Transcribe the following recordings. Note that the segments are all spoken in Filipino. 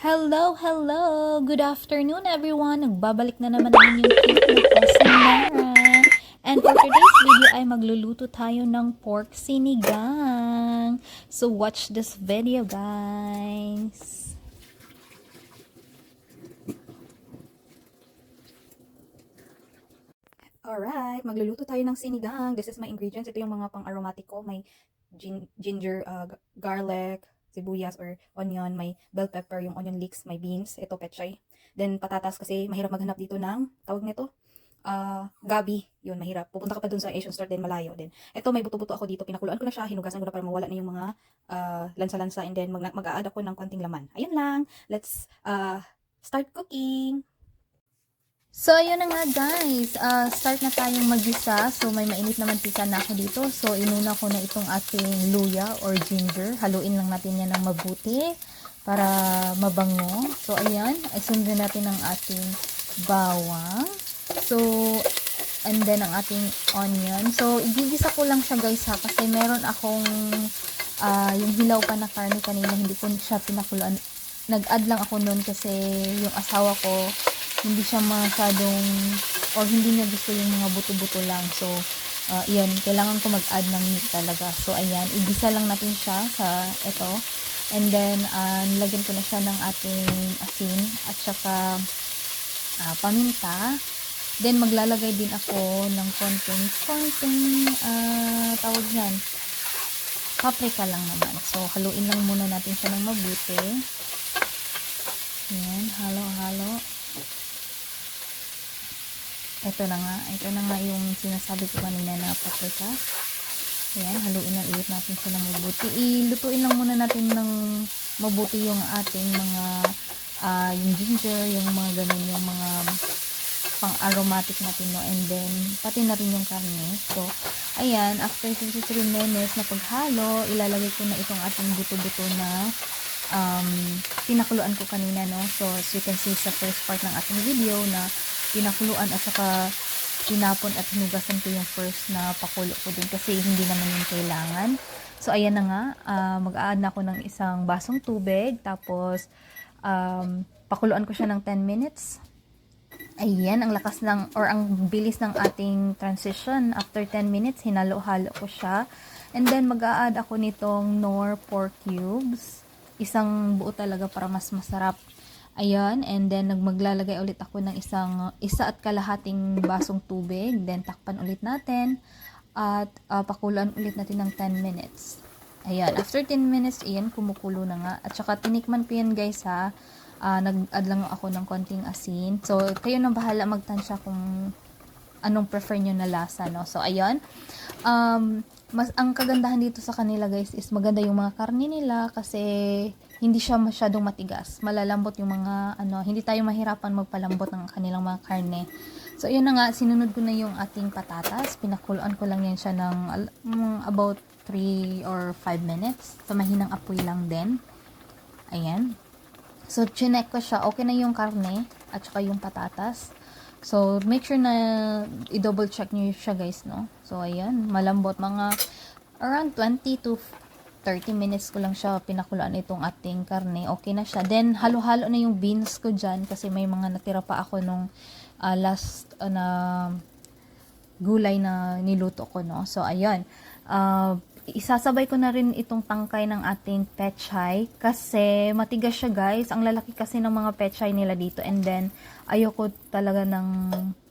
Hello, hello! Good afternoon, everyone! Nagbabalik na naman ang inyong cute na Cosinara. And for today's video ay magluluto tayo ng pork sinigang. So watch this video, guys! Alright, magluluto tayo ng sinigang. This is my ingredients. Ito yung mga pang-aromatic ko. May ginger, garlic, sibuyas or onion, may bell pepper, yung onion leeks, may beans, ito pechay. Then patatas kasi mahirap maghanap dito ng tawag nito, gabi. Yun, mahirap. Pupunta ka pa dun sa Asian store din, malayo din. Ito may buto-buto ako dito, pinakuluan ko na siya, hinugasan ko na para mawala na yung mga lansa-lansa, and then mag-a-add ako ng konting laman. Ayun lang. Let's start cooking. So, ayun na nga guys, start na tayong magisa. So, may mainit na mantika na ako dito. So, inuna ko na itong ating luya or ginger. Haluin lang natin yan ng mabuti para mabango. So, ayan, isundan natin ang ating bawang. So, and then ang ating onion. So, igigisa ko lang siya guys ha, kasi meron akong yung hilaw pa na karne kanina, hindi ko siya pinakuluan. Nag-add lang ako nun kasi yung asawa ko, hindi siya masyadong, or hindi niya gusto yung mga buto-buto lang. So, yan, kailangan ko mag-add ng meat talaga. So, ayan, igisa lang natin siya sa ito. And then, nilagyan ko na siya ng ating asin at saka paminta. Then, maglalagay din ako ng konting tawag yan, paprika lang naman. So, haluin lang muna natin siya ng mabuti. Yan, halo-halo. Ito na nga yung sinasabi ko kanina na paprika. Ayan, haluin lang ulit natin siya ng mabuti. Ilutuin lang muna natin ng mabuti yung ating mga, yung ginger, yung mga ganun, yung mga pang-aromatic natin, no? And then, pati na rin yung karne. So, ayan, after 2 to 3 minutes na paghalo, ilalagay ko na itong ating buto-buto na pinakuluan ko kanina, no? So, as you can see sa first part ng ating video na pinakuluan at saka tinapon at hinugasan ko yung first na pakulo ko din kasi hindi naman yung kailangan. So, ayan na nga, mag-a-add na ako ng isang basong tubig, tapos pakuluan ko siya ng 10 minutes. Ayan, ang lakas ng, or ang bilis ng ating transition. After 10 minutes, hinalo-halo ko siya. And then, mag-a-add ako nitong Knorr pork cubes. Isang buo talaga para mas masarap. Ayan, and then maglalagay ulit ako ng isa at kalahating basong tubig. Then, takpan ulit natin. At pakuluan ulit natin ng 10 minutes. Ayan, after 10 minutes, ayan, kumukulo na nga. At saka, tinikman ko yan guys ha. Nag-add lang ako ng konting asin. So, kayo na bahala magtansya kung anong prefer nyo na lasa, no? So, ayan. Ang kagandahan dito sa kanila guys is maganda yung mga karne nila kasi hindi siya masyadong matigas. Malalambot yung mga, hindi tayo mahirapan magpalambot ng kanilang mga karne. So, yun na nga, sinunod ko na yung ating patatas. Pinakuluan ko lang yan siya ng about 3 or 5 minutes. Sa mahinang apoy lang din. Ayan. So, chinek ko siya. Okay na yung karne at saka yung patatas. So, make sure na i-double check nyo siya guys, no? So, ayan. Malambot. Mga around 20 to 30 minutes ko lang siya pinakuluan itong ating karne. Okay na siya. Then, halo-halo na yung beans ko dyan kasi may mga natira pa ako nung last na gulay na niluto ko, no? So, ayan. Isasabay ko na rin itong tangkay ng ating pechay kasi matigas siya guys. Ang lalaki kasi ng mga pechay nila dito. And then, ayoko talaga ng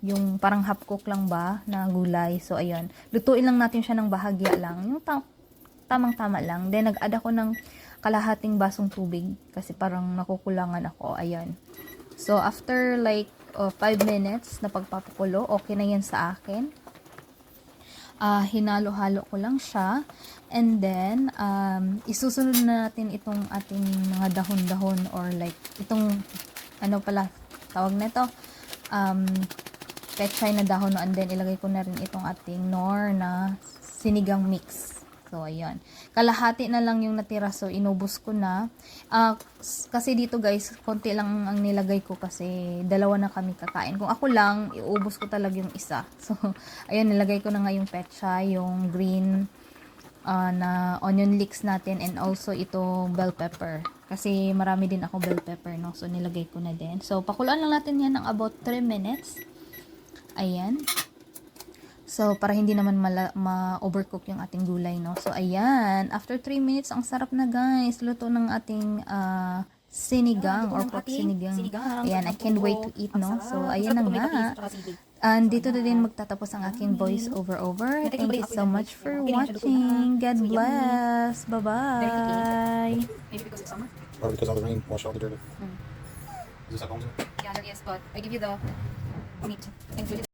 yung parang half cook lang ba na gulay. So, ayan. Lutuin lang natin siya ng bahagya lang. Yung tamang-tama lang. Then, nag-add ako ng kalahating basong tubig kasi parang nakukulangan ako. Ayan. So, after like 5 minutes na pagpapakulo, okay na yan sa akin. Hinalo-halo ko lang siya. And then, isusunod na natin itong ating mga dahon-dahon or like, itong, tawag na ito, pechay na dahon. And then, ilagay ko na rin itong ating Knorr na sinigang mix. So, ayan. Kalahati na lang yung natira. So, inubos ko na. Kasi dito guys, konti lang ang nilagay ko kasi dalawa na kami kakain. Kung ako lang, iubos ko talaga yung isa. So, ayan, nilagay ko na nga yung petsa, yung green na onion leeks natin and also ito bell pepper. Kasi marami din ako bell pepper, no? So, nilagay ko na din. So, pakuluan lang natin yan ng about 3 minutes. Ayan. So, para hindi naman ma-overcook yung ating gulay, no? So, ayan. After 3 minutes, ang sarap na, guys. Luto ng ating sinigang or pork sinigang. Ayan, I can't wait to eat, no? So, ayan na nga. And dito na din magtatapos ang aking voice over. Thank you so much for watching. God bless. Bye-bye. Maybe because it's summer. Or because of the rain, wash out the dirt. Is this at home? Yeah, there is, but I give you the meat included.